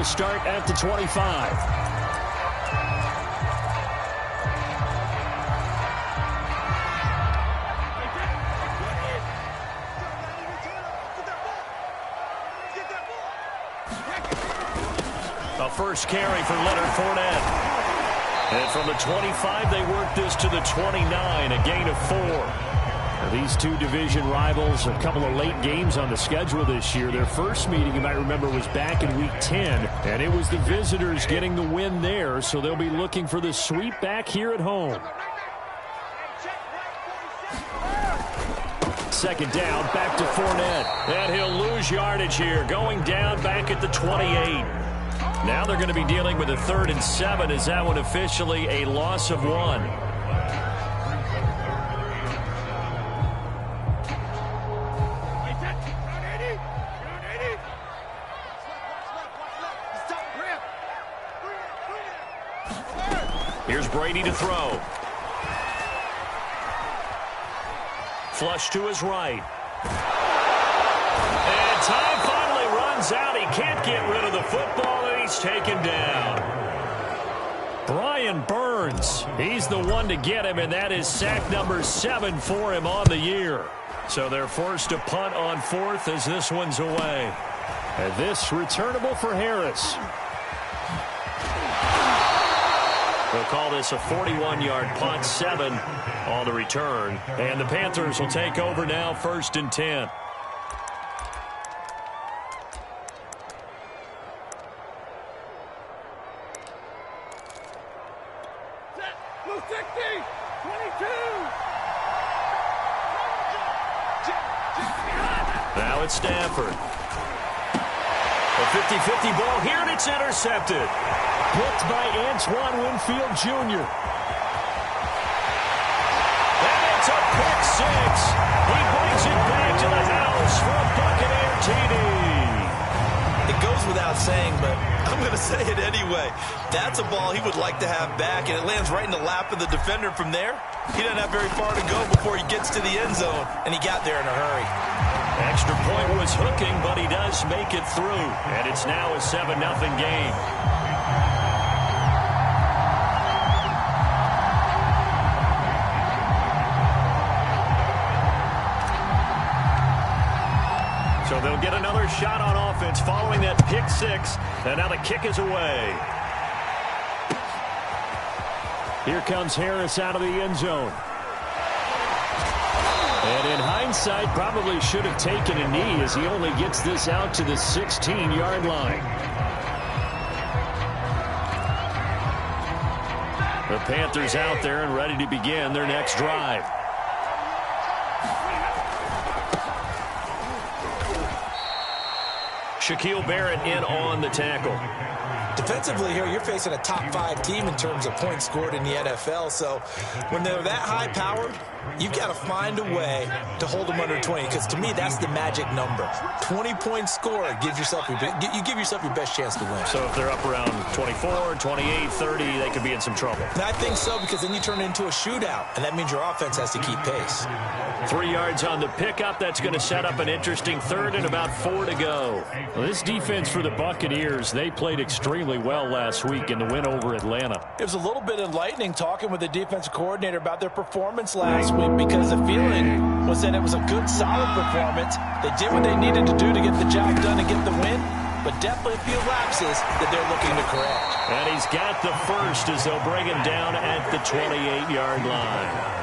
will start at the 25. A first carry for Leonard Fournette. And from the 25, they work this to the 29, a gain of 4. Now, these two division rivals, a couple of late games on the schedule this year. Their first meeting, you might remember, was back in Week 10, and it was the visitors getting the win there, so they'll be looking for the sweep back here at home. Second down, back to Fournette. And he'll lose yardage here, going down back at the 28. Now they're going to be dealing with a 3rd and 7 as that one officially a loss of 1. Here's Brady to throw. Flush to his right. And time finally runs out. He can't get rid of the football, and he's taken down. Brian Burns, he's the one to get him, and that is sack number 7 for him on the year. So they're forced to punt on 4th as this one's away. And this returnable for Harris. They'll call this a 41-yard punt, 7 on the return. And the Panthers will take over now, 1st and 10. Now it's Stanford. A 50-50 ball here, and it's intercepted. Blocked by Antoine Winfield Jr. And it's a pick 6. He brings it back to the house for a Buccaneer TD. It goes without saying, but I'm going to say it anyway. That's a ball he would like to have back, and it lands right in the lap of the defender from there. He doesn't have very far to go before he gets to the end zone, and he got there in a hurry. Extra point was hooking, but he does make it through, and it's now a 7-0 game. So they'll get another shot on offense following that pick 6, and now the kick is away. Here comes Harris out of the end zone. And in hindsight, probably should have taken a knee as he only gets this out to the 16-yard line. The Panthers out there and ready to begin their next drive. Shaquille Barrett in on the tackle. Defensively here, you're facing a top-5 team in terms of points scored in the NFL. So when they're that high-powered, you've got to find a way to hold them under 20. Because to me, that's the magic number. 20 points scored gives yourself you give yourself your best chance to win. So if they're up around 24, 28, 30, they could be in some trouble. And I think so, because then you turn it into a shootout, and that means your offense has to keep pace. 3 yards on the pickup. That's going to set up an interesting 3rd and about 4 to go. Well, this defense for the Buccaneers, they played extremely well last week in the win over Atlanta. It was a little bit enlightening talking with the defensive coordinator about their performance last week, because the feeling was that it was a good, solid performance. They did what they needed to do to get the job done and get the win, but definitely a few lapses that they're looking to correct. And he's got the first as they'll bring him down at the 28-yard line.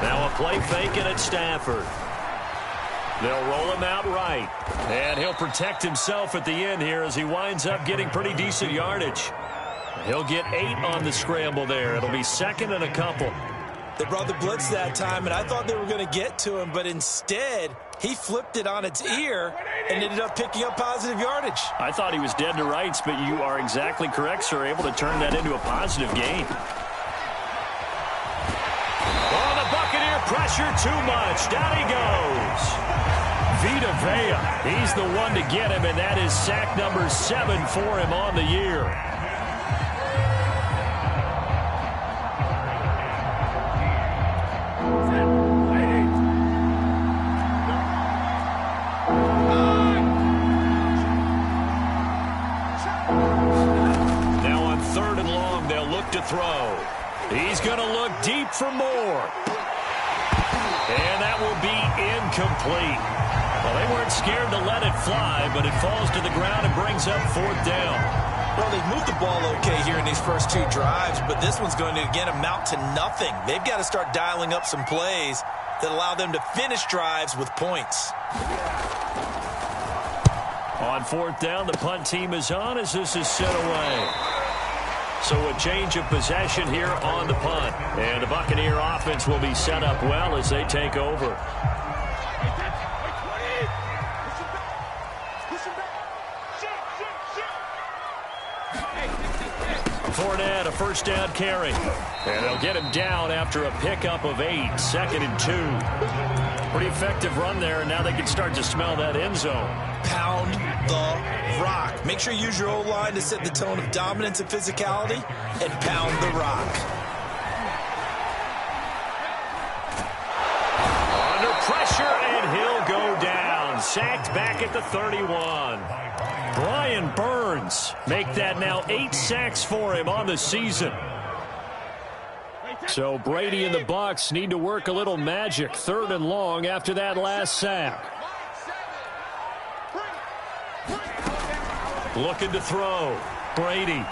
Now a play fake it at Stafford. They'll roll him out right. And he'll protect himself at the end here as he winds up getting pretty decent yardage. He'll get 8 on the scramble there. It'll be 2nd and a couple. They brought the blitz that time, and I thought they were going to get to him, but instead he flipped it on its ear and ended up picking up positive yardage. I thought he was dead to rights, but you are exactly correct, sir. Able to turn that into a positive gain. Oh, the Buccaneer pressure too much. Down he goes. Vita Vea, he's the one to get him, and that is sack number 7 for him on the year. He's going to look deep for more. And that will be incomplete. Well, they weren't scared to let it fly, but it falls to the ground and brings up 4th down. Well, they've moved the ball okay here in these first 2 drives, but this one's going to, again, amount to nothing. They've got to start dialing up some plays that allow them to finish drives with points. On 4th down, the punt team is on as this is set away. So a change of possession here on the punt. And the Buccaneer offense will be set up well as they take over. Fournette, a 1st down carry. And they'll get him down after a pickup of 8, 2nd and 2. Pretty effective run there, and now they can start to smell that end zone. Pound the rock. Make sure you use your O-line to set the tone of dominance and physicality, and pound the rock. Under pressure, and he'll go down. Sacked back at the 31. Brian Burns make that now 8 sacks for him on the season. So Brady and the Bucs need to work a little magic. 3rd and long after that last sack. Looking to throw. Brady.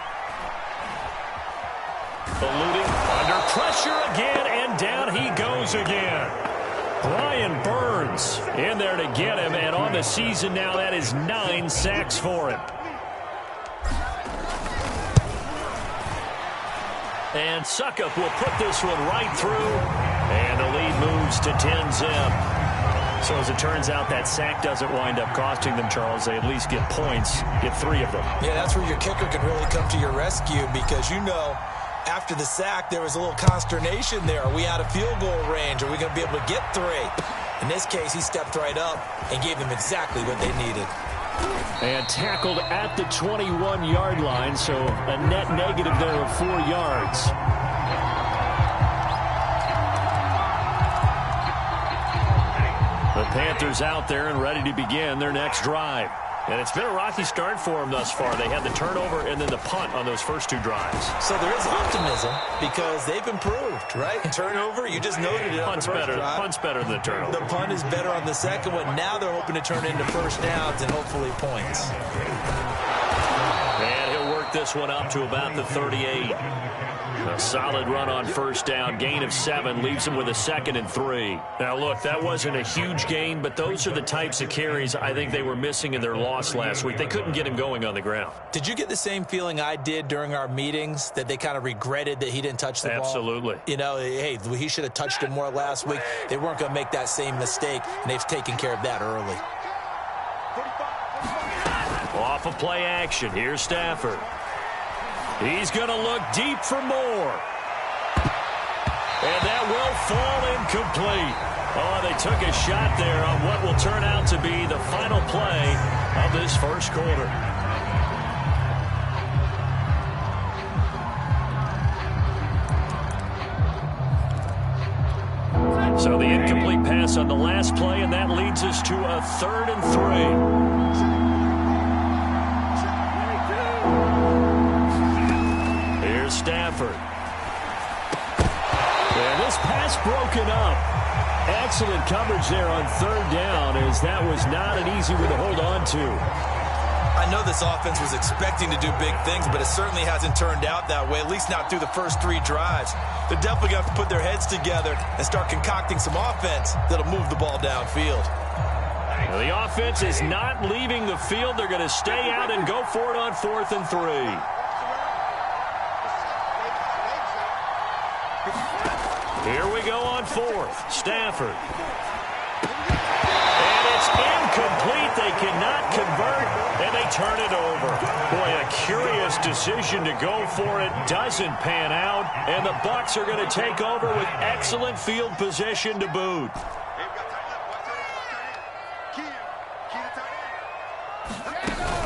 Eluding. Under pressure again, and down he goes again. Brian Burns in there to get him, and on the season now that is 9 sacks for him. And Suckup will put this one right through, and the lead moves to 10-zip. So as it turns out, that sack doesn't wind up costing them, Charles. They at least get points, get 3 of them. Yeah, that's where your kicker can really come to your rescue, because you know after the sack there was a little consternation there. Are we out of field goal range? Are we going to be able to get 3? In this case, he stepped right up and gave them exactly what they needed. And tackled at the 21-yard line, so a net negative there of 4 yards. The Panthers out there and ready to begin their next drive. And it's been a rocky start for them thus far. They had the turnover and then the punt on those first 2 drives. So there is optimism because they've improved, right? Turnover, you just noted it on the first drive. Punt's better than the turnover. The punt is better on the second one. Now they're hoping to turn into 1st downs and hopefully points. And he'll work this one up to about the 38. A solid run on 1st down. Gain of 7 leaves him with a 2nd and 3. Now, look, that wasn't a huge gain, but those are the types of carries I think they were missing in their loss last week. They couldn't get him going on the ground. Did you get the same feeling I did during our meetings, that they kind of regretted that he didn't touch the ball? Absolutely. You know, hey, he should have touched it more last week. They weren't going to make that same mistake, and they've taken care of that early. Off of play action. Here's Stafford. He's going to look deep for more. And that will fall incomplete. Oh, they took a shot there on what will turn out to be the final play of this first quarter. So the incomplete pass on the last play, and that leads us to a 3rd and 3. Here's Stafford. And this pass broken up. Excellent coverage there on 3rd down, as that was not an easy one to hold on to. I know this offense was expecting to do big things, but it certainly hasn't turned out that way, at least not through the first 3 drives. They're definitely going to have to put their heads together and start concocting some offense that'll move the ball downfield. Well, the offense is not leaving the field. They're going to stay out and go for it on 4th and 3. Here we go on 4th. Stafford. And it's incomplete. They cannot convert, and they turn it over. Boy, a curious decision to go for it. Doesn't pan out, and the Bucs are going to take over with excellent field position to boot.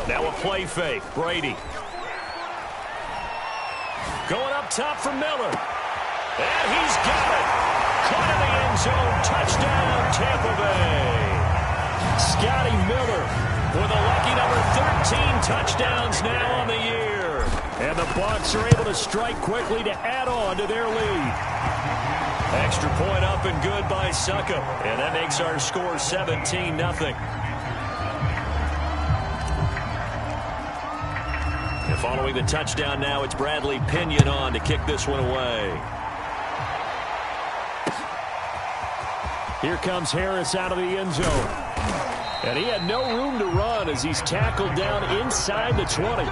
Now a play fake. Brady. Going up top for Miller. And he's got it. Caught in the end zone. Touchdown, Tampa Bay. Scotty Miller with a lucky number 13 touchdowns now on the year. And the Bucs are able to strike quickly to add on to their lead. Extra point up and good by Suckup. And that makes our score 17-0. And following the touchdown now, it's Bradley Pinion on to kick this one away. Here comes Harris out of the end zone. And he had no room to run as he's tackled down inside the 20.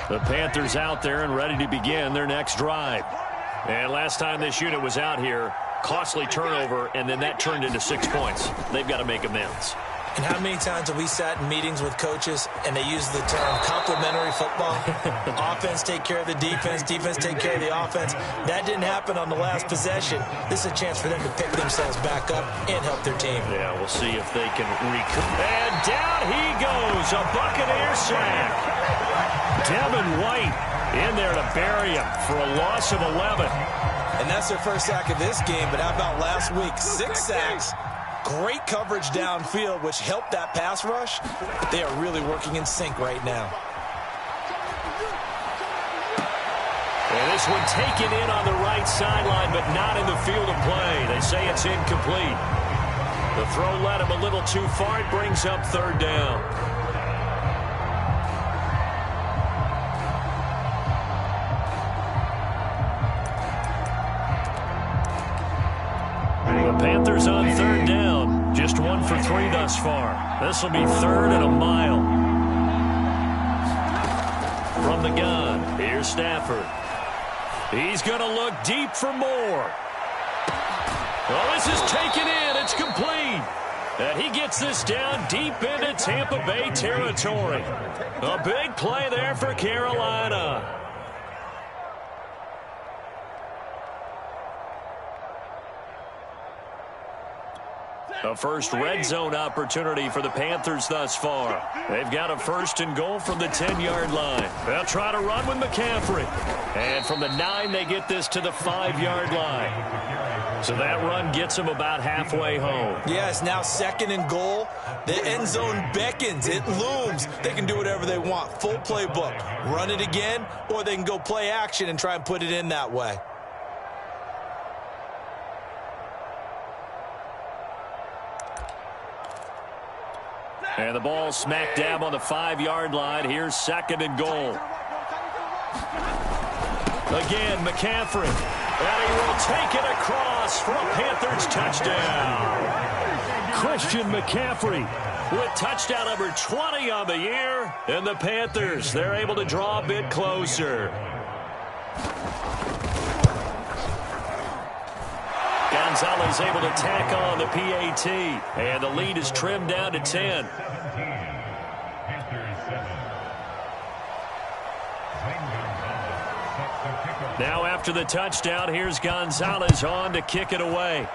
The Panthers out there and ready to begin their next drive. And last time this unit was out here, costly turnover, and then that turned into 6 points. They've got to make amends. And how many times have we sat in meetings with coaches and they use the term complementary football? Offense take care of the defense, defense take care of the offense. That didn't happen on the last possession. This is a chance for them to pick themselves back up and help their team. Yeah, we'll see if they can recoup. And down he goes, a Buccaneer sack. Devin White in there to bury him for a loss of 11. And that's their first sack of this game, but how about last week? 6 sacks. Great coverage downfield, which helped that pass rush. They are really working in sync right now. And this one taken in on the right sideline, but not in the field of play. They say it's incomplete. The throw led him a little too far. It brings up 3rd down. The Panthers on 3rd down. Just 1 for 3 thus far. This will be 3rd and a mile. From the gun, here's Stafford. He's going to look deep for more. Well, this is taken in. It's complete. And he gets this down deep into Tampa Bay territory. A big play there for Carolina. A first red zone opportunity for the Panthers thus far. They've got a 1st and goal from the 10-yard line. They'll try to run with McCaffrey. And from the 9, they get this to the 5-yard line. So that run gets them about halfway home. Yeah, it's now 2nd and goal. The end zone beckons. It looms. They can do whatever they want. Full playbook. Run it again, or they can go play action and try and put it in that way. And the ball smack dab on the 5-yard line. Here's 2nd and goal. Again, McCaffrey. And he will take it across for a Panthers touchdown. Christian McCaffrey with touchdown number 20 on the year. And the Panthers, they're able to draw a bit closer. Gonzalez able to tack on the PAT. And the lead is trimmed down to 10. Now after the touchdown, here's Gonzalez on to kick it away.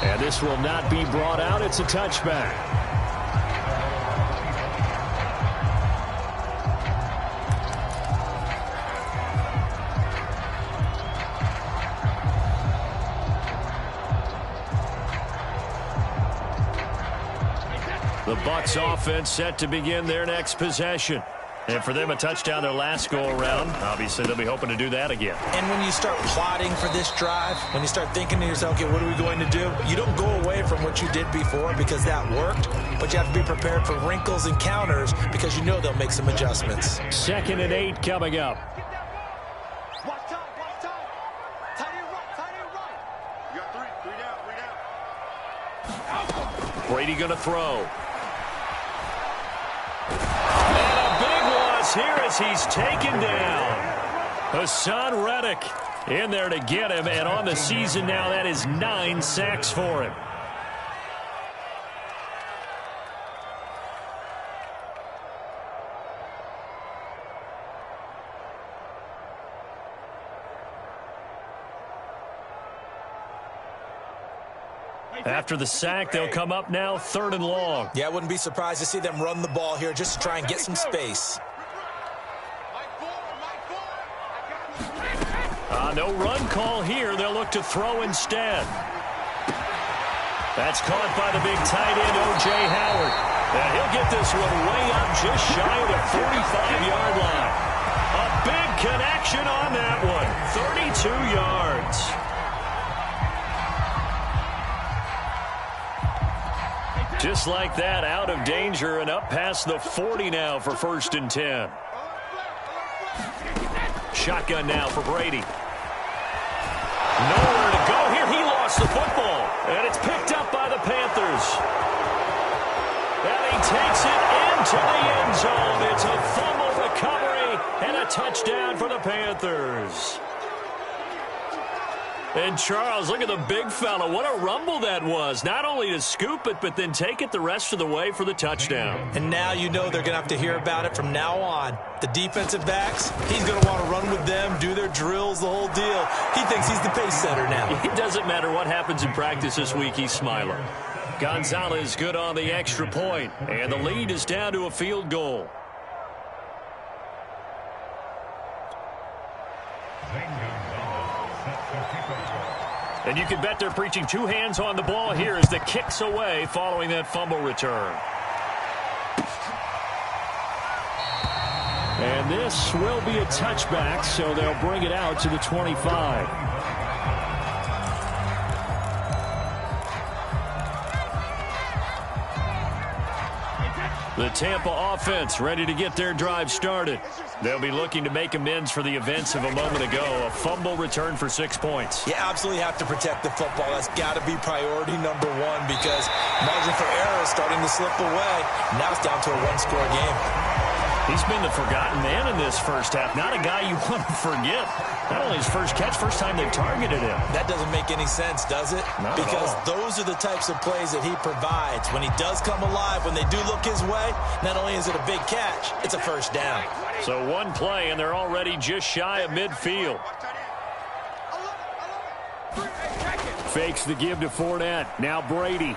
And this will not be brought out. It's a touchback. The Bucs offense set to begin their next possession. And for them, a touchdown their last go-around. Obviously, they'll be hoping to do that again. And when you start plotting for this drive, when you start thinking to yourself, okay, what are we going to do? You don't go away from what you did before because that worked, but you have to be prepared for wrinkles and counters because you know they'll make some adjustments. 2nd and 8 coming up. Brady going to throw. And a big loss here as he's taken down. Hassan Reddick in there to get him, and on the season now, that is 9 sacks for him. After the sack, they'll come up now 3rd and long. Yeah, I wouldn't be surprised to see them run the ball here just to try and get some space. No run call here. They'll look to throw instead. That's caught by the big tight end, O.J. Howard. And he'll get this one way up just shy of the 45-yard line. A big connection on that one. 32 yards. Just like that, out of danger and up past the 40 now for 1st and 10. Shotgun now for Brady. Nowhere to go here. He lost the football. And it's picked up by the Panthers. And he takes it into the end zone. It's a fumble recovery and a touchdown for the Panthers. And Charles, look at the big fella. What a rumble that was. Not only to scoop it, but then take it the rest of the way for the touchdown. And now you know they're going to have to hear about it from now on. The defensive backs, he's going to want to run with them, do their drills, the whole deal. He thinks he's the pace setter now. It doesn't matter what happens in practice this week, he's smiling. Gonzalez good on the extra point, and the lead is down to a field goal. And you can bet they're preaching 2 hands on the ball here as the kick's away following that fumble return. And this will be a touchback, so they'll bring it out to the 25. The Tampa offense ready to get their drive started. They'll be looking to make amends for the events of a moment ago. A fumble return for 6 points. You absolutely have to protect the football. That's got to be priority number 1 because margin for error is starting to slip away. Now it's down to a 1-score game. He's been the forgotten man in this first half. Not a guy you want to forget. Not only his first catch, first time they've targeted him. That doesn't make any sense, does it? Not because at all. Those are the types of plays that he provides. When he does come alive, when they do look his way, not only is it a big catch, it's a first down. So 1 play, and they're already just shy of midfield. Fakes the give to Fournette. Now Brady.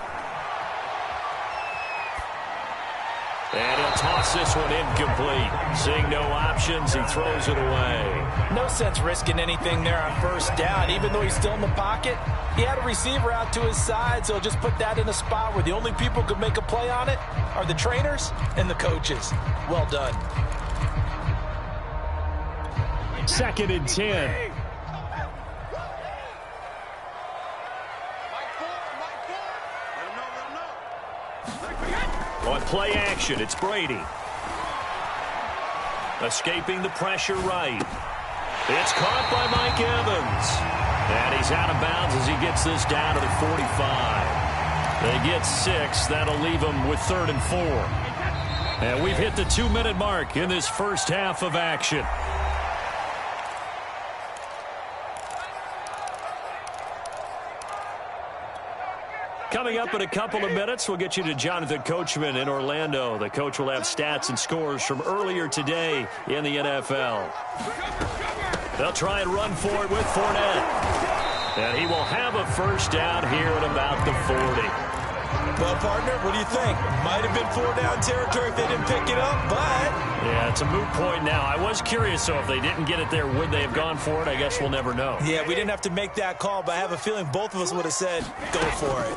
And he'll toss this one incomplete. Seeing no options, he throws it away. No sense risking anything there on first down. Even though he's still in the pocket, he had a receiver out to his side, so just put that in a spot where the only people who could make a play on it are the trainers and the coaches. Well done. 2nd and 10. On play action, it's Brady. Escaping the pressure right. It's caught by Mike Evans. And he's out of bounds as he gets this down to the 45. They get 6. That'll leave them with 3rd and 4. And we've hit the 2-minute mark in this first half of action. Coming up in a couple of minutes, we'll get you to Jonathan Coachman in Orlando. The coach will have stats and scores from earlier today in the NFL. They'll try and run for it with Fournette. And he will have a first down here at about the 40. Well, partner, what do you think? Might have been 4-down territory if they didn't pick it up, but... Yeah, it's a moot point now. I was curious, so if they didn't get it there, would they have gone for it? I guess we'll never know. Yeah, we didn't have to make that call, but I have a feeling both of us would have said, go for it.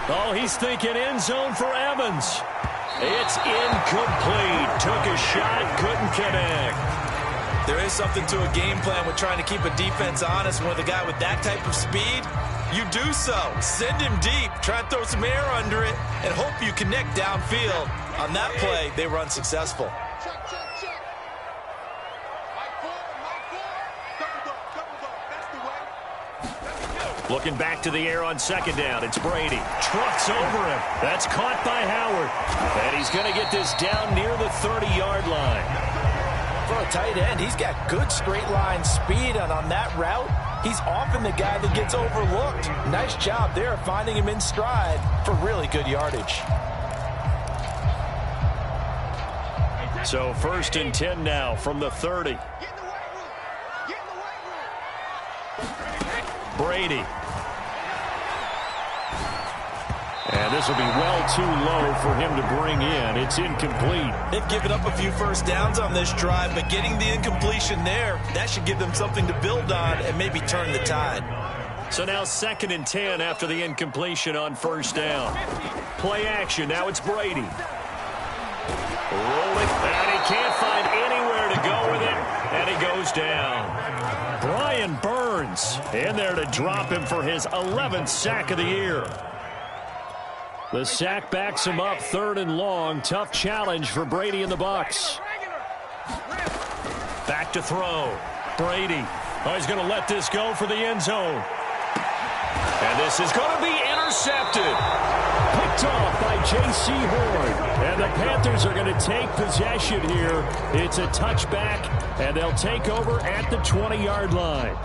Oh, he's thinking end zone for Evans. It's incomplete. Took a shot, couldn't connect. There is something to a game plan with trying to keep a defense honest. When with a guy with that type of speed, you do so. Send him deep. Try and throw some air under it and hope you connect downfield. On that play, they were unsuccessful. Looking back to the air on 2nd down. It's Brady. Trucks over him. That's caught by Howard. And he's going to get this down near the 30-yard line. For a tight end, he's got good straight line speed, and on that route, he's often the guy that gets overlooked. Nice job there finding him in stride for really good yardage. So 1st and 10 now from the 30. Brady. And this will be well too low for him to bring in. It's incomplete. They've given up a few first downs on this drive, but getting the incompletion there, that should give them something to build on and maybe turn the tide. So now 2nd and 10 after the incompletion on first down. Play action. Now it's Brady. Rolling, and he can't find anywhere to go with it, and he goes down. Brian Burns in there to drop him for his 11th sack of the year. The sack backs him up, 3rd and long. Tough challenge for Brady and the Bucs. Back to throw. Brady. Oh, he's going to let this go for the end zone. And this is going to be intercepted. Picked off by J.C. Horn. And the Panthers are going to take possession here. It's a touchback, and they'll take over at the 20-yard line.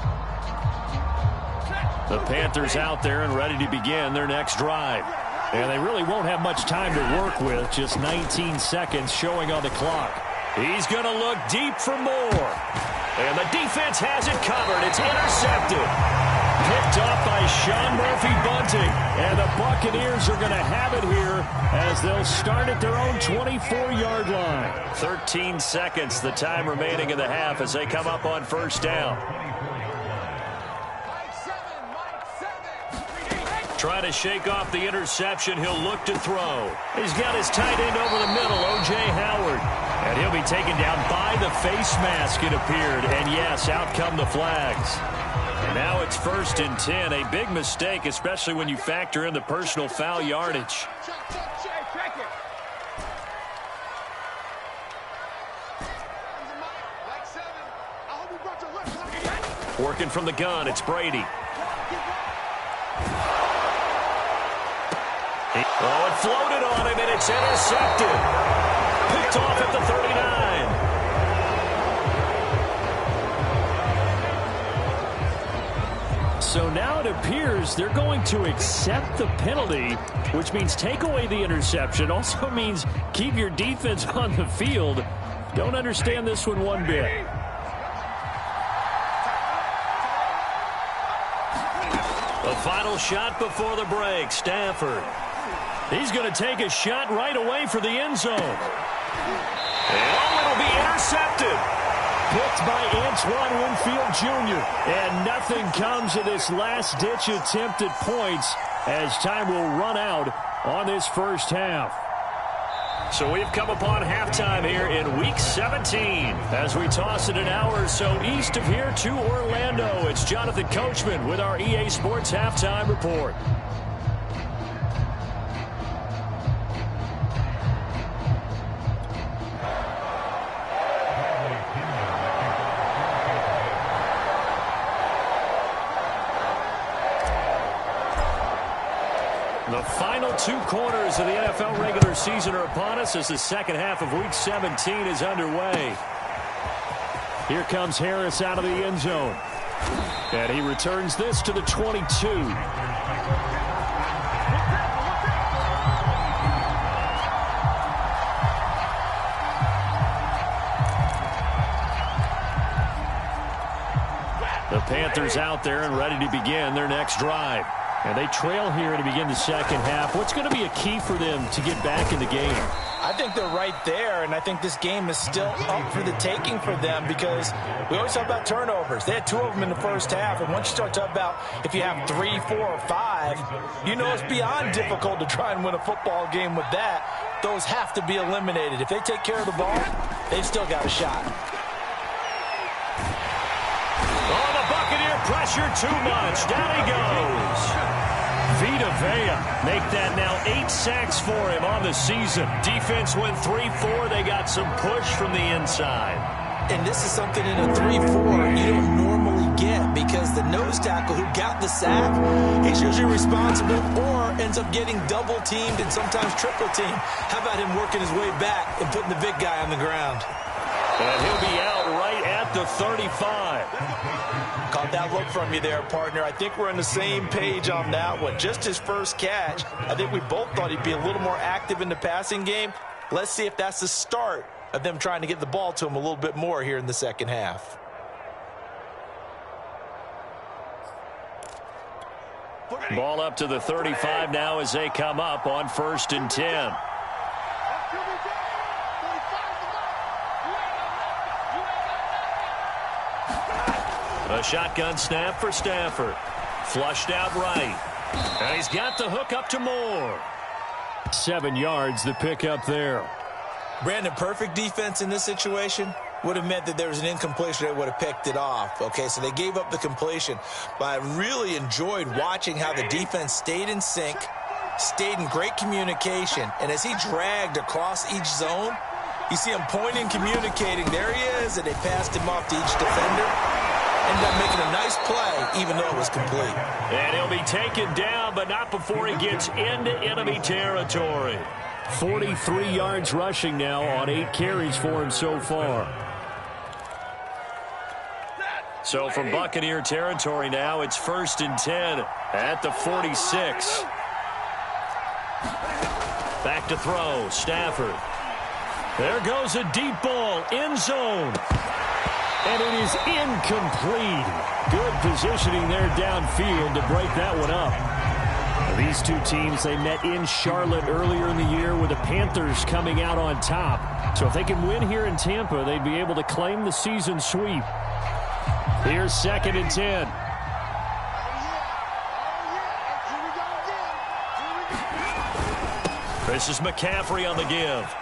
The Panthers out there and ready to begin their next drive. And they really won't have much time to work with. Just 19 seconds showing on the clock. He's going to look deep for more. And the defense has it covered. It's intercepted. Picked off by Sean Murphy-Bunting. And the Buccaneers are going to have it here as they'll start at their own 24-yard line. 13 seconds, the time remaining in the half as they come up on first down. Trying to shake off the interception. He'll look to throw. He's got his tight end over the middle, O.J. Howard. And he'll be taken down by the face mask, it appeared. And yes, out come the flags. And now it's 1st and 10. A big mistake, especially when you factor in the personal foul yardage. Working from the gun, it's Brady. Oh, it floated on him, and it's intercepted. Picked off at the 39. So now it appears they're going to accept the penalty, which means take away the interception. Also means keep your defense on the field. Don't understand this one bit. The final shot before the break, Stafford. He's going to take a shot right away for the end zone. And it'll be intercepted. Picked by Antoine Winfield Jr. And nothing comes of this last-ditch attempt at points as time will run out on this first half. So we've come upon halftime here in Week 17 as we toss it an hour or so east of here to Orlando. It's Jonathan Coachman with our EA Sports Halftime Report. The final 2 quarters of the NFL regular season are upon us as the second half of Week 17 is underway. Here comes Harris out of the end zone. And he returns this to the 22. The Panthers out there and ready to begin their next drive. And they trail here to begin the second half. What's going to be a key for them to get back in the game? I think they're right there, and I think this game is still up for the taking for them because we always talk about turnovers. They had 2 of them in the first half, and once you start talking about if you have 3, 4, or 5, you know it's beyond difficult to try and win a football game with that. Those have to be eliminated. If they take care of the ball, they've still got a shot. Oh, the Buccaneer pressure too much. Down he goes. Vita Vea make that now 8 sacks for him on the season. Defense went 3-4. They got some push from the inside. And this is something in a 3-4 you don't normally get because the nose tackle who got the sack, he's usually responsible or ends up getting double teamed and sometimes triple teamed. How about him working his way back and putting the big guy on the ground? And he'll be out right at the 35. Caught that look from you there, partner. I think we're on the same page on that one. Just his first catch. I think we both thought he'd be a little more active in the passing game. Let's see if that's the start of them trying to get the ball to him a little bit more here in the second half. Ball up to the 35 now as they come up on 1st and 10. A shotgun snap for Stafford. Flushed out right. And he's got the hook up to Moore. 7 yards, the pick up there. Brandon, perfect defense in this situation would have meant that there was an incompletion. They would have picked it off. Okay, so they gave up the completion. But I really enjoyed watching how the defense stayed in sync, stayed in great communication. And as he dragged across each zone, you see him pointing, communicating. There he is, and they passed him off to each defender. Ended up making a nice play, even though it was complete. And he'll be taken down, but not before he gets into enemy territory. 43 yards rushing now on 8 carries for him so far. So from Buccaneer territory now, it's 1st and 10 at the 46. Back to throw, Stafford. There goes a deep ball, end zone. And it is incomplete. Good positioning there downfield to break that one up. These two teams, they met in Charlotte earlier in the year with the Panthers coming out on top. So if they can win here in Tampa, they'd be able to claim the season sweep. Here's 2nd and 10. This is McCaffrey on the give.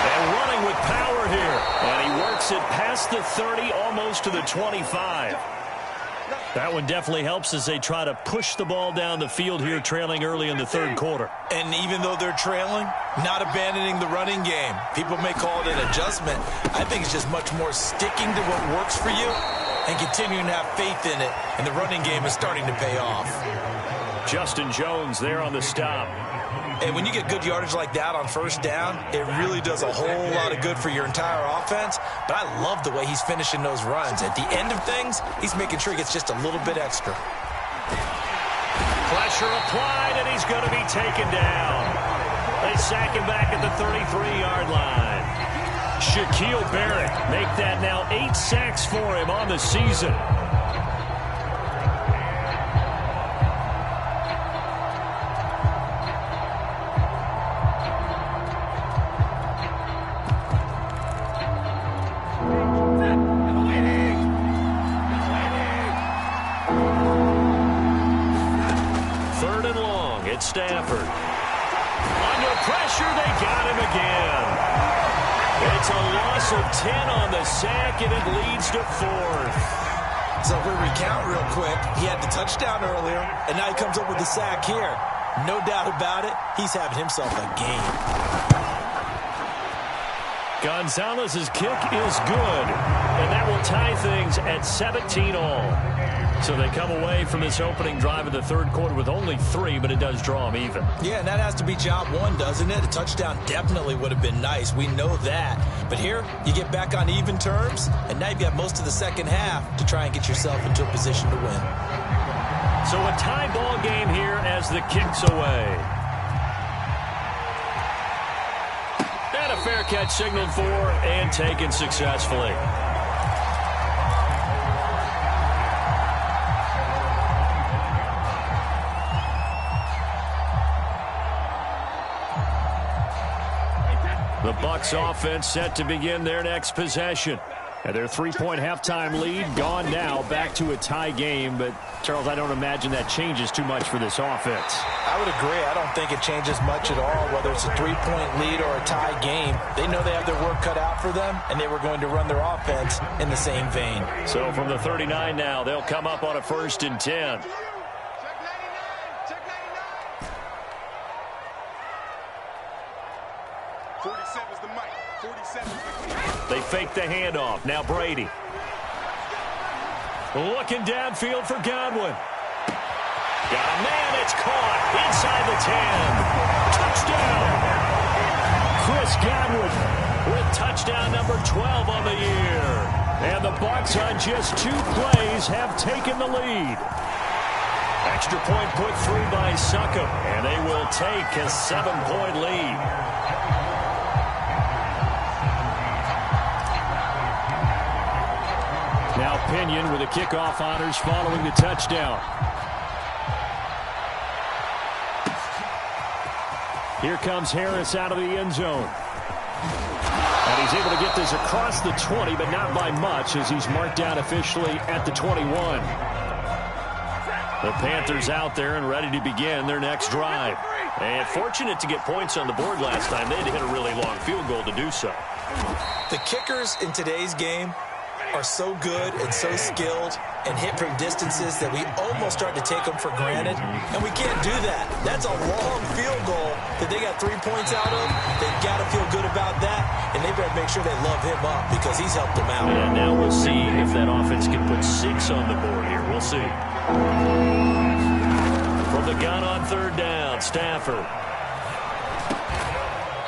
And running with power here. And he works it past the 30, almost to the 25. That one definitely helps as they try to push the ball down the field here, trailing early in the 3rd quarter. And even though they're trailing, not abandoning the running game. People may call it an adjustment. I think it's just much more sticking to what works for you and continuing to have faith in it. And the running game is starting to pay off. Justin Jones there on the stop. And when you get good yardage like that on 1st down, it really does a whole lot of good for your entire offense. But I love the way he's finishing those runs. At the end of things, he's making sure he gets just a little bit extra. Pressure applied, and he's going to be taken down. They sack him back at the 33-yard line. Shaquille Barrett make that now 8 sacks for him on the season. Stafford. Under pressure, they got him again. It's a loss of 10 on the sack, and it leads to 4th. So if we recount real quick, he had the touchdown earlier, and now he comes up with the sack here. No doubt about it, he's having himself a game. Gonzalez's kick is good, and that will tie things at 17 all. So they come away from this opening drive of the 3rd quarter with only 3, but it does draw them even. Yeah, and that has to be job 1, doesn't it? A touchdown definitely would have been nice. We know that. But here, you get back on even terms, and now you've got most of the 2nd half to try and get yourself into a position to win. So a tie ball game here as the kick's away. And a fair catch signaled for and taken successfully. The Bucs offense set to begin their next possession. And their 3-point halftime lead gone now, back to a tie game. But, Charles, I don't imagine that changes too much for this offense. I would agree. I don't think it changes much at all, whether it's a 3-point lead or a tie game. They know they have their work cut out for them, and they were going to run their offense in the same vein. So from the 39 now, they'll come up on a 1st and 10. They fake the handoff. Now Brady. Looking downfield for Godwin. Got a man. It's caught inside the 10. Touchdown. Chris Godwin with touchdown number 12 on the year. And the Bucs on just 2 plays have taken the lead. Extra point put through by Succop. And they will take a 7-point lead. Now Pinion with the kickoff honors following the touchdown. Here comes Harris out of the end zone. And he's able to get this across the 20, but not by much, as he's marked down officially at the 21. The Panthers out there and ready to begin their next drive. And fortunate to get points on the board last time. They had to hit a really long field goal to do so. The kickers in today's game are so good and so skilled and hit from distances that we almost start to take them for granted, and we can't do that. That's a long field goal that they got 3 points out of. They've got to feel good about that, and they better make sure they love him up because he's helped them out. And now we'll see if that offense can put 6 on the board here. We'll see. From the gun on third down, Stafford.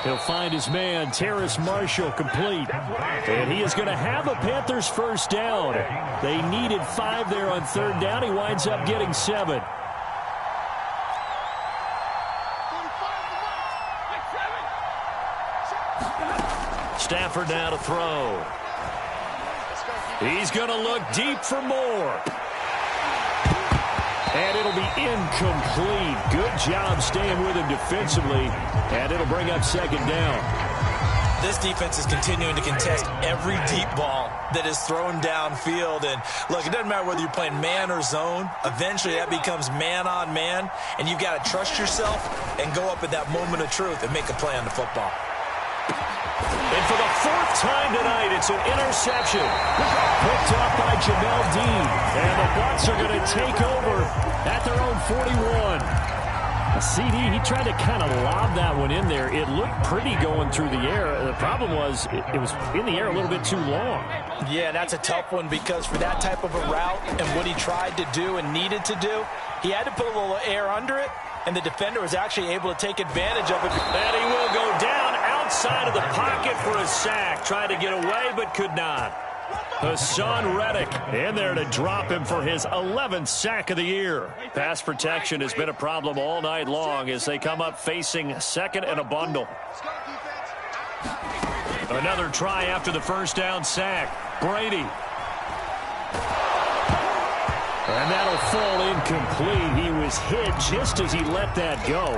He'll find his man, Terrace Marshall, complete. And he is going to have a Panthers first down. They needed 5 there on third down. He winds up getting 7. Stafford now to throw. He's going to look deep for more. And it'll be incomplete. Good job staying with him defensively. And it'll bring up second down. This defense is continuing to contest every deep ball that is thrown downfield. And look, it doesn't matter whether you're playing man or zone. Eventually that becomes man on man. And you've got to trust yourself and go up at that moment of truth and make a play on the football. And for the 4th time tonight, it's an interception. Picked up by Jamel Dean. And the Bucs are going to take over at their own 41. A CD, he tried to kind of lob that one in there. It looked pretty going through the air. The problem was it was in the air a little bit too long. Yeah, that's a tough one because for that type of a route and what he tried to do and needed to do, he had to put a little air under it, and the defender was actually able to take advantage of it. And he will go down outside of the pocket for a sack. Tried to get away, but could not. Hassan Reddick in there to drop him for his 11th sack of the year. Pass protection has been a problem all night long as they come up facing second and a bundle. Another try after the first down sack. Brady. And that'll fall incomplete. He was hit just as he let that go.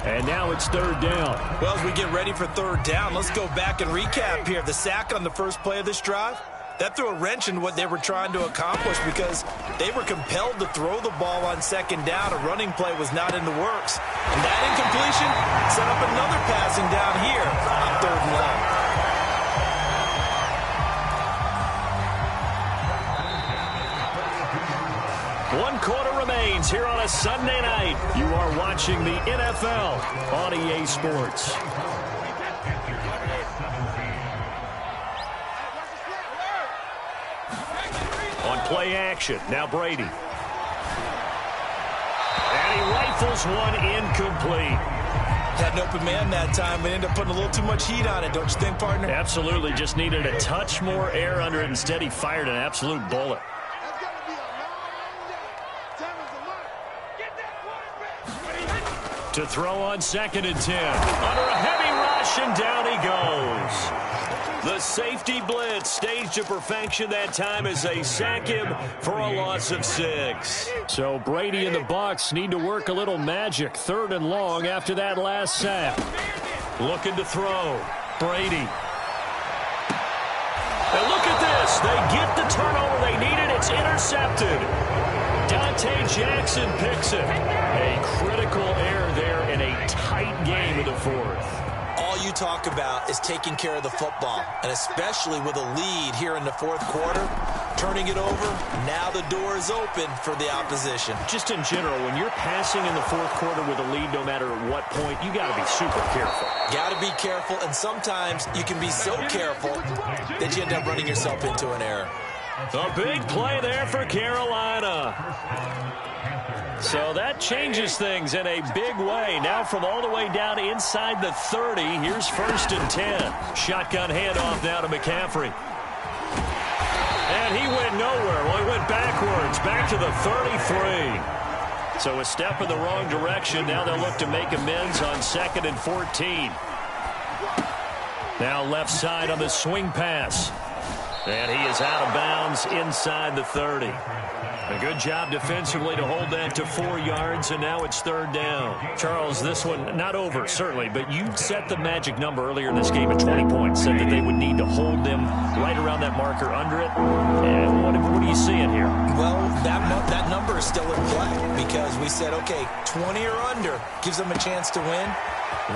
And now it's third down. Well, as we get ready for third down, let's go back and recap here. The sack on the first play of this drive, that threw a wrench in what they were trying to accomplish because they were compelled to throw the ball on second down. A running play was not in the works. And that incompletion set up another passing down here on third and long. One quarter remains here on a Sunday night. You are watching the NFL on EA Sports. On play action, now Brady. And he rifles one incomplete. Had an open man that time and ended up putting a little too much heat on it, don't you think, partner? Absolutely, just needed a touch more air under it. Instead, he fired an absolute bullet. To throw on 2nd and 10. Under a heavy rush, and down he goes. The safety blitz staged to perfection that time as they sack him for a loss of 6. So Brady and the Bucs need to work a little magic. 3rd and long after that last sack. Looking to throw. Brady. And look at this. They get the turnover they needed. It's intercepted. Dante Jackson picks it. A critical error there in a tight game of the 4th. All you talk about is taking care of the football, and especially with a lead here in the 4th quarter, turning it over, now the door is open for the opposition. Just in general, when you're passing in the 4th quarter with a lead, no matter what point, you got to be super careful. Got to be careful, and sometimes you can be so careful that you end up running yourself into an error. A big play there for Carolina. So that changes things in a big way. Now from all the way down inside the 30, here's 1st and 10. Shotgun handoff now to McCaffrey. And he went nowhere. Well, he went backwards, back to the 33. So a step in the wrong direction. Now they'll look to make amends on 2nd and 14. Now left side on the swing pass. And he is out of bounds inside the 30. A good job defensively to hold that to 4 yards, and now it's 3rd down. Charles, this one not over, certainly, but you set the magic number earlier in this game at 20 points, said that they would need to hold them right around that marker under it. And what are you seeing here? Well, that number is still in play because we said, okay, 20 or under gives them a chance to win.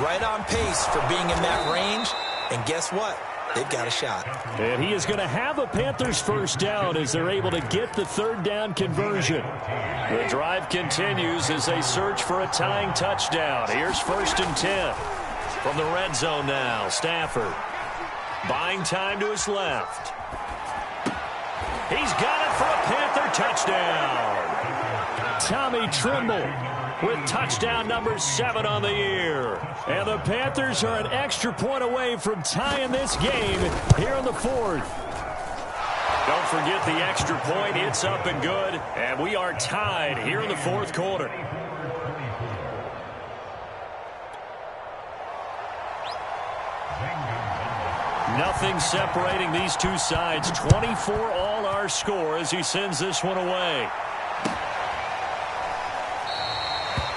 Right on pace for being in that range, and guess what? They've got a shot. And he is going to have a Panthers first down as they're able to get the 3rd down conversion. The drive continues as they search for a tying touchdown. Here's 1st and 10. From the red zone now, Stafford. Buying time to his left. He's got it for a Panther touchdown. Tommy Tremble with touchdown number 7 on the year. And the Panthers are an extra point away from tying this game here in the 4th. Don't forget the extra point. It's up and good. And we are tied here in the 4th quarter. Nothing separating these two sides. 24 all our score as he sends this one away.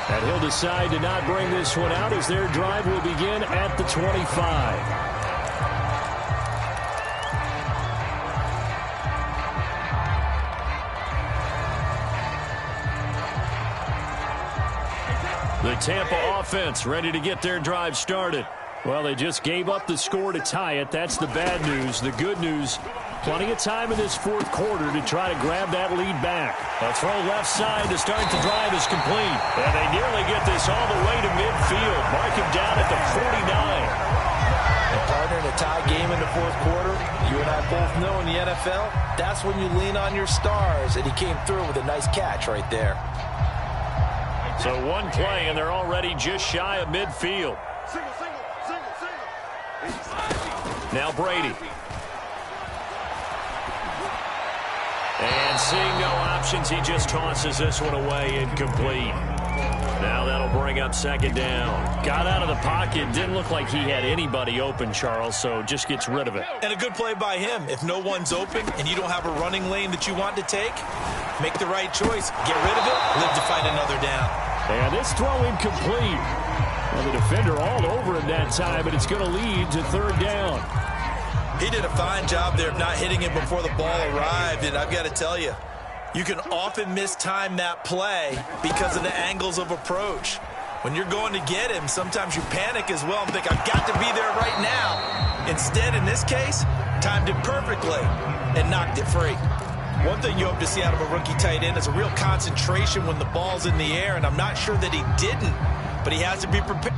And he'll decide to not bring this one out as their drive will begin at the 25. The Tampa offense ready to get their drive started. Well, they just gave up the score to tie it. That's the bad news. The good news, plenty of time in this 4th quarter to try to grab that lead back. A throw left side to start the drive is complete. And they nearly get this all the way to midfield. Mark him down at the 49. And partner, in a tie game in the 4th quarter, you and I both know in the NFL, that's when you lean on your stars. And he came through with a nice catch right there. So one play, and they're already just shy of midfield. Now Brady. And seeing no options, he just tosses this one away, incomplete. Now that'll bring up 2nd down. Got out of the pocket. Didn't look like he had anybody open, Charles, so just gets rid of it. And a good play by him. If no one's open and you don't have a running lane that you want to take, make the right choice. Get rid of it. Live to fight another down. And this throw incomplete. Well, the defender all over him that time, but it's going to lead to 3rd down. He did a fine job there of not hitting it before the ball arrived, and I've got to tell you, you can often mistime that play because of the angles of approach. When you're going to get him, sometimes you panic as well and think, I've got to be there right now. Instead, in this case, timed it perfectly and knocked it free. One thing you hope to see out of a rookie tight end is a real concentration when the ball's in the air, and I'm not sure that he didn't, but he has to be prepared.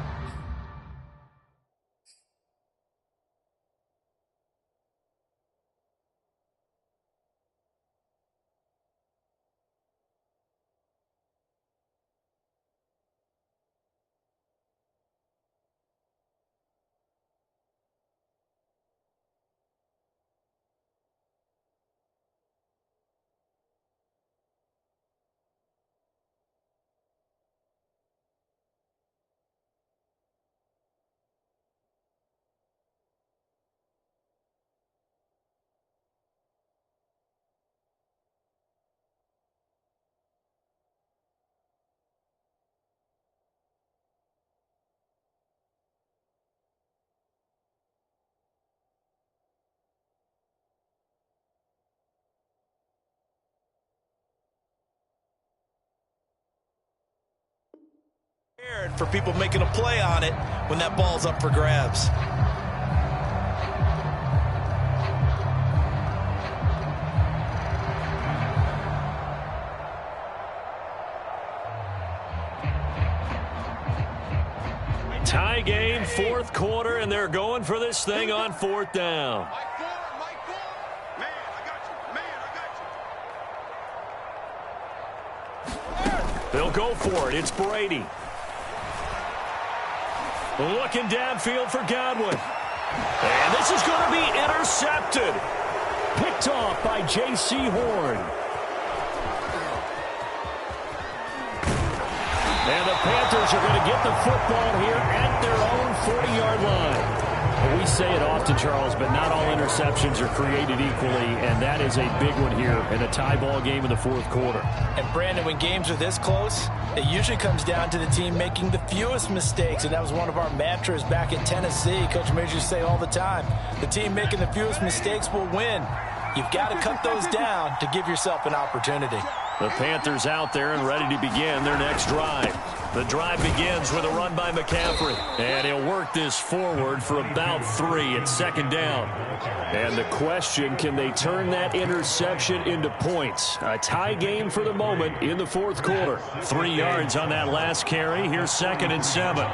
For people making a play on it when that ball's up for grabs. Tie game, 4th quarter, and they're going for this thing on 4th down. They'll go for it. It's Brady. Looking downfield for Godwin. And this is going to be intercepted. Picked off by J.C. Horn. And the Panthers are going to get the football here at their own 40-yard line. Well, we say it often, Charles, but not all interceptions are created equally, and that is a big one here in a tie ball game in the fourth quarter. And, Brandon, when games are this close, it usually comes down to the team making the fewest mistakes, and that was one of our mantras back in Tennessee. Coach Majors used to say all the time, the team making the fewest mistakes will win. You've got to cut those down to give yourself an opportunity. The Panthers out there and ready to begin their next drive. The drive begins with a run by McCaffrey. And he'll work this forward for about 3 at second down. And the question, can they turn that interception into points? A tie game for the moment in the fourth quarter. 3 yards on that last carry. Here's 2nd and 7.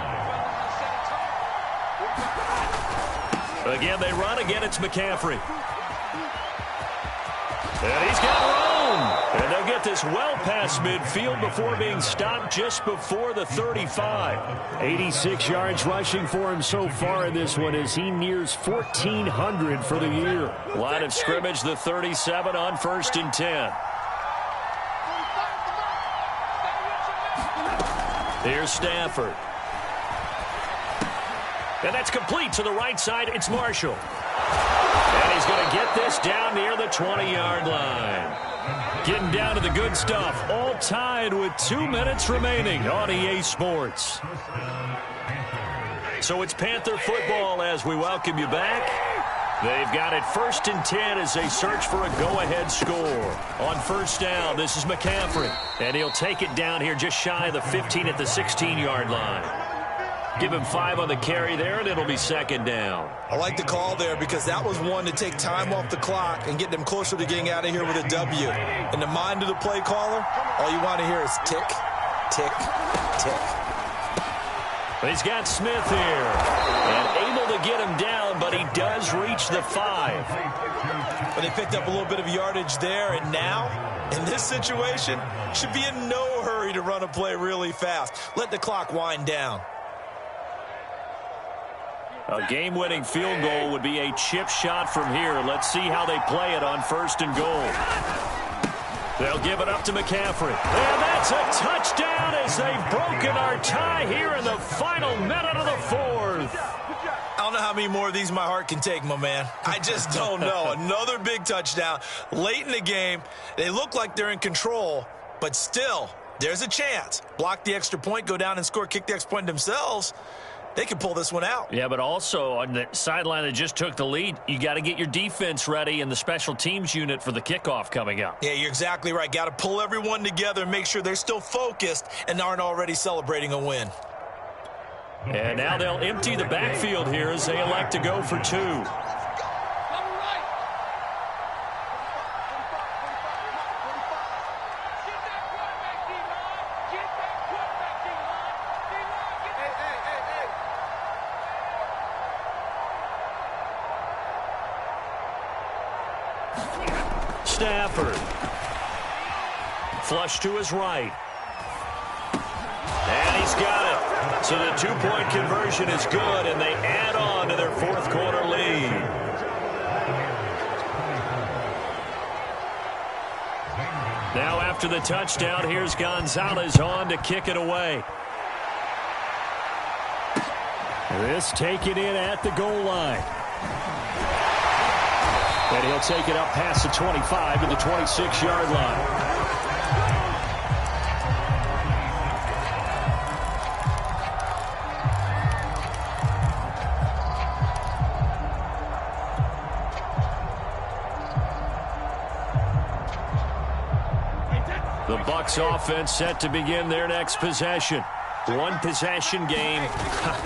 Again, they run. Again, it's McCaffrey. And he's got room. And they'll get this well past midfield before being stopped just before the 35. 86 yards rushing for him so far in this one as he nears 1,400 for the year. Line of scrimmage, the 37 on 1st and 10. Here's Stafford. And that's complete to the right side. It's Marshall. And he's going to get this down near the 20-yard line. Getting down to the good stuff. All tied with 2 minutes remaining on EA Sports. So it's Panther football as we welcome you back. They've got it 1st and 10 as they search for a go-ahead score. On 1st down, this is McCaffrey. And he'll take it down here just shy of the 15 at the 16-yard line. Give him 5 on the carry there, and it'll be 2nd down. I like the call there because that was one to take time off the clock and get them closer to getting out of here with a W. In the mind of the play caller, all you want to hear is tick, tick, tick. He's got Smith here, and able to get him down, but he does reach the 5. But they picked up a little bit of yardage there, and now, in this situation, should be in no hurry to run a play really fast. Let the clock wind down. A game-winning field goal would be a chip shot from here. Let's see how they play it on 1st and goal. They'll give it up to McCaffrey. And that's a touchdown as they've broken our tie here in the final minute of the fourth. I don't know how many more of these my heart can take, my man. I just don't know. Another big touchdown late in the game. They look like they're in control, but still, there's a chance. Block the extra point, go down and score, kick the extra point themselves. They can pull this one out. Yeah, but also on the sideline that just took the lead, you got to get your defense ready and the special teams unit for the kickoff coming up. Yeah, you're exactly right. Got to pull everyone together and make sure they're still focused and aren't already celebrating a win. And now they'll empty the backfield here as they elect to go for 2. Stafford. Flush to his right. And he's got it. So the 2-point conversion is good, and they add on to their fourth quarter lead. Now after the touchdown, here's Gonzalez on to kick it away. This taken in at the goal line. And he'll take it up past the 25 to the 26-yard line. The Bucs offense set to begin their next possession. One possession game,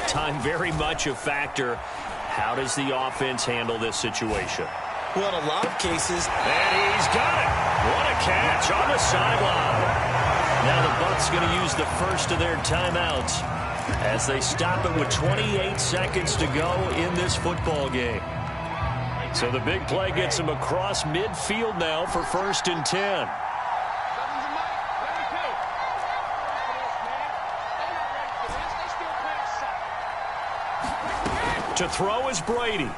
time very much a factor. How does the offense handle this situation? Well, in a lot of cases. And he's got it. What a catch on the sideline. Now the Bucs going to use the first of their timeouts as they stop it with 28 seconds to go in this football game. So the big play gets them across midfield now for 1st and 10. To throw is Brady.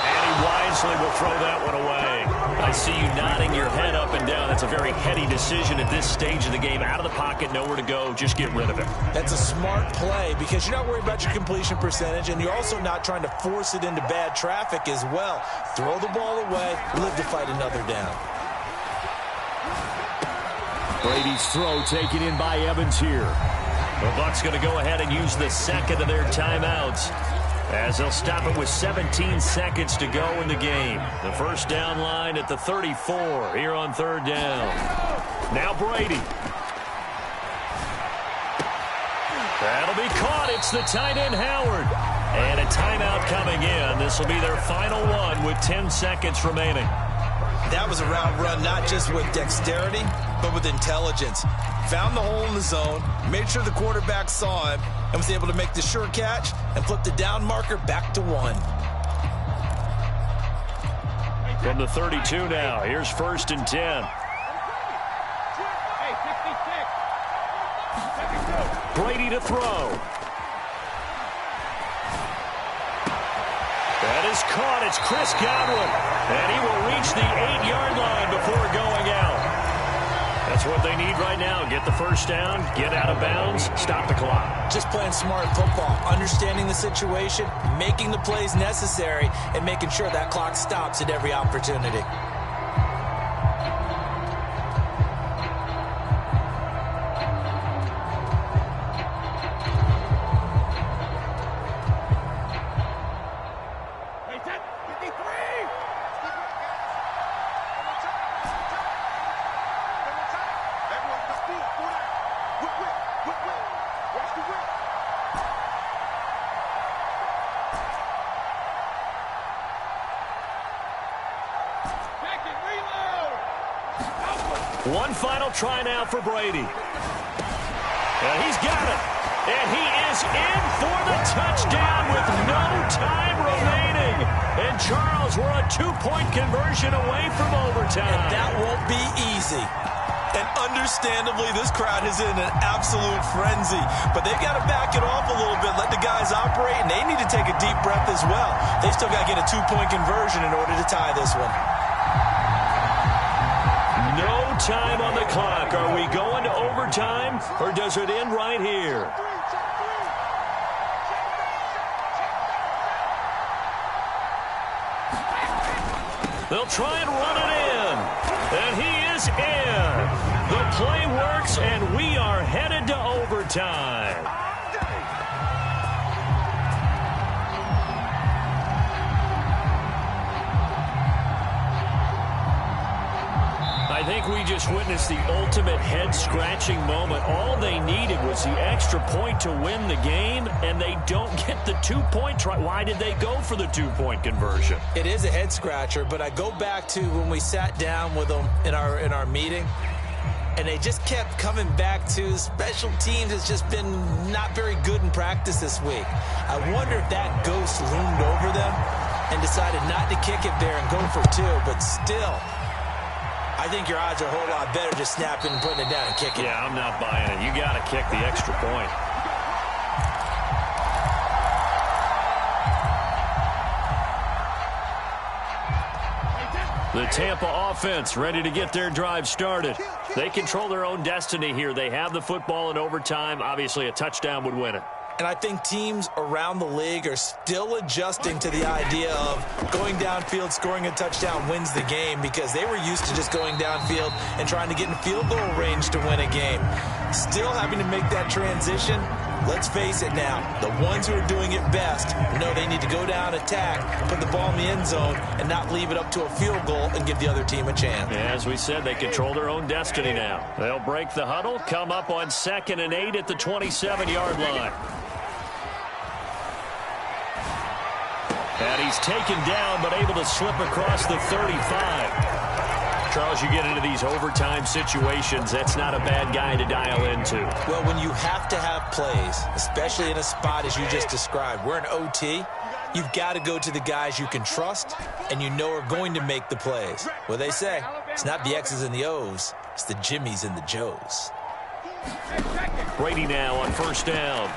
And he wisely will throw that one away. I see you nodding your head up and down. That's a very heady decision at this stage of the game. Out of the pocket, nowhere to go. Just get rid of it. That's a smart play because you're not worried about your completion percentage, and you're also not trying to force it into bad traffic as well. Throw the ball away, live to fight another down. Brady's throw taken in by Evans here. The Bucs going to go ahead and use the second of their timeouts, as they'll stop it with 17 seconds to go in the game. The first down line at the 34 here on third down. Now Brady. That'll be caught. It's the tight end, Howard. And a timeout coming in. This will be their final one with 10 seconds remaining. That was a route run not just with dexterity, but with intelligence. Found the hole in the zone, made sure the quarterback saw him, and was able to make the sure catch and flip the down marker back to 1. From the 32 now, here's 1st and 10. Brady to throw. That is caught. It's Chris Godwin. And he will reach the 8-yard line before going out. That's what they need right now. Get the first down, get out of bounds, stop the clock. Just playing smart football, understanding the situation, making the plays necessary, and making sure that clock stops at every opportunity. One final try now for Brady. And he's got it. And he is in for the touchdown with no time remaining. And Charles, we're a 2-point conversion away from overtime. And that won't be easy. And understandably, this crowd is in an absolute frenzy. But they've got to back it off a little bit, let the guys operate, and they need to take a deep breath as well. They still got to get a 2-point conversion in order to tie this one. No time on the clock. Are we going to overtime, or does it end right here? They'll try and run it in. And he is in. The play works, and we are headed to overtime. I think we just witnessed the ultimate head-scratching moment. All they needed was the extra point to win the game, and they don't get the 2-point try. Why did they go for the 2-point conversion? It is a head-scratcher, but I go back to when we sat down with them in our meeting, and they just kept coming back to special teams has just been not very good in practice this week. I wonder if that ghost loomed over them and decided not to kick it there and go for 2, but still, I think your odds are a whole lot better just snapping and putting it down and kicking. Yeah, I'm not buying it. You got to kick the extra point. The Tampa offense ready to get their drive started. They control their own destiny here. They have the football in overtime. Obviously, a touchdown would win it. And I think teams around the league are still adjusting to the idea of going downfield, scoring a touchdown wins the game, because they were used to just going downfield and trying to get in field goal range to win a game. Still having to make that transition. Let's face it now, the ones who are doing it best know they need to go down, attack, put the ball in the end zone, and not leave it up to a field goal and give the other team a chance. Yeah, as we said, they control their own destiny now. They'll break the huddle, come up on 2nd and 8 at the 27-yard line. And he's taken down, but able to slip across the 35. Charles, you get into these overtime situations, that's not a bad guy to dial into. Well, when you have to have plays, especially in a spot as you just described, we're in OT, you've got to go to the guys you can trust and you know are going to make the plays. Well, they say it's not the X's and the O's, it's the Jimmies and the Joes. Brady now on 1st down.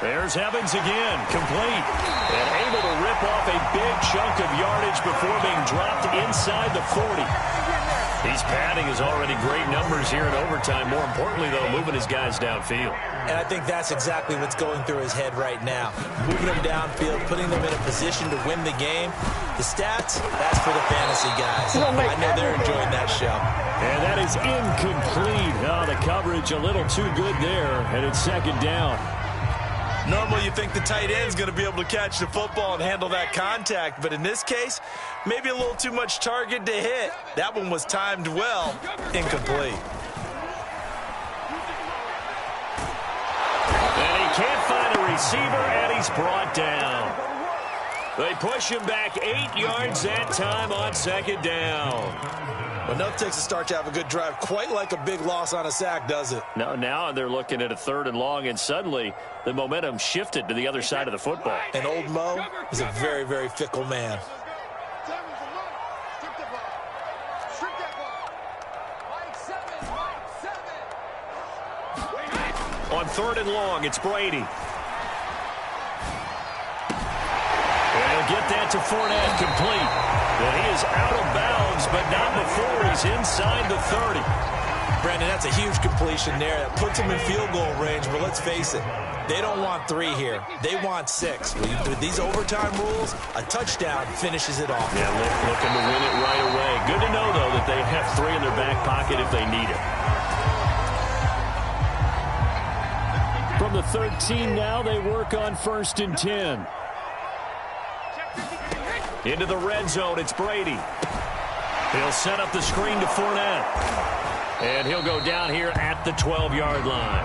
There's Evans again, complete. And able to rip off a big chunk of yardage before being dropped inside the 40. He's padding his already great numbers here in overtime. More importantly, though, moving his guys downfield. And I think that's exactly what's going through his head right now. Moving them downfield, putting them in a position to win the game. The stats, that's for the fantasy guys. I know they're enjoying that show. And that is incomplete. Oh, the coverage a little too good there, and it's second down. Normally you think the tight end's going to be able to catch the football and handle that contact, but in this case, maybe a little too much target to hit. That one was timed well, incomplete. And he can't find a receiver, and he's brought down. They push him back 8 yards that time on second down. Well, enough takes a start to have a good drive, quite like a big loss on a sack, does it? No, now they're looking at a 3rd and long, and suddenly the momentum shifted to the other side of the football. And old Mo is a very, very fickle man. On 3rd and long, it's Brady. And he'll get that to Fournette, complete. And he is out of bounds, but not before he's inside the 30. Brandon, that's a huge completion there. That puts him in field goal range, but let's face it, they don't want 3 here. They want 6. With these overtime rules, a touchdown finishes it off. Yeah, looking to win it right away. Good to know, though, that they have 3 in their back pocket if they need it. From the 13 now, they work on 1st and 10. Into the red zone, it's Brady. He'll set up the screen to Fournette. And he'll go down here at the 12-yard line.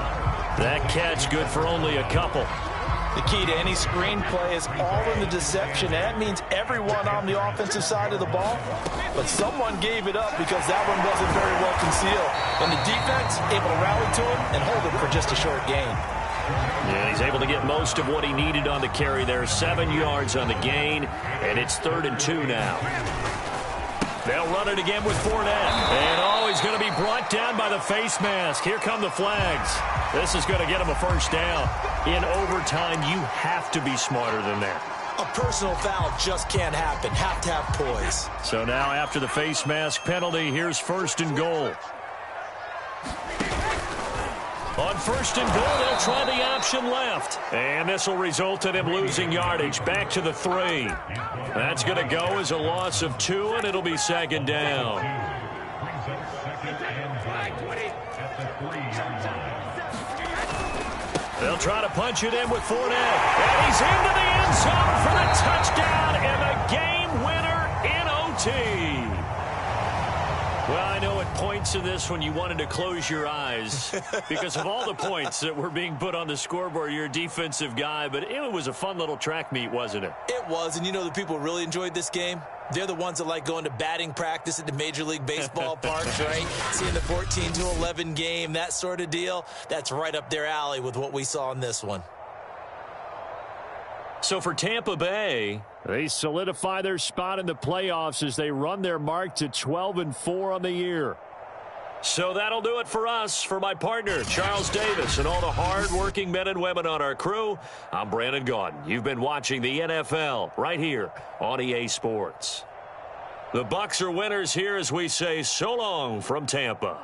That catch good for only a couple. The key to any screen play is all in the deception. That means everyone on the offensive side of the ball. But someone gave it up because that one wasn't very well concealed. And the defense able to rally to him and hold it for just a short gain. Yeah, he's able to get most of what he needed on the carry there. 7 yards on the gain, and it's 3rd and 2 now. They'll run it again with Fournette. And, oh, he's going to be brought down by the face mask. Here come the flags. This is going to get him a 1st down. In overtime, you have to be smarter than that. A personal foul just can't happen. Have to have poise. So now after the face mask penalty, here's 1st and goal. On 1st and goal, they'll try the option left. And this will result in him losing yardage back to the 3. That's going to go as a loss of 2, and it'll be 2nd down. They'll try to punch it in with Fournette. And he's into the end zone for the touchdown and the game winner in OT. Well, I know at points in this when you wanted to close your eyes because of all the points that were being put on the scoreboard. You're a defensive guy, but it was a fun little track meet, wasn't it? It was, and you know the people really enjoyed this game? They're the ones that like going to batting practice at the Major League Baseball parks, right? Seeing the 14-11 game, that sort of deal. That's right up their alley with what we saw in this one. So for Tampa Bay, they solidify their spot in the playoffs as they run their mark to 12-4 on the year. So that'll do it for us. For my partner, Charles Davis, and all the hard-working men and women on our crew, I'm Brandon Gaudin. You've been watching the NFL right here on EA Sports. The Bucs are winners here as we say so long from Tampa.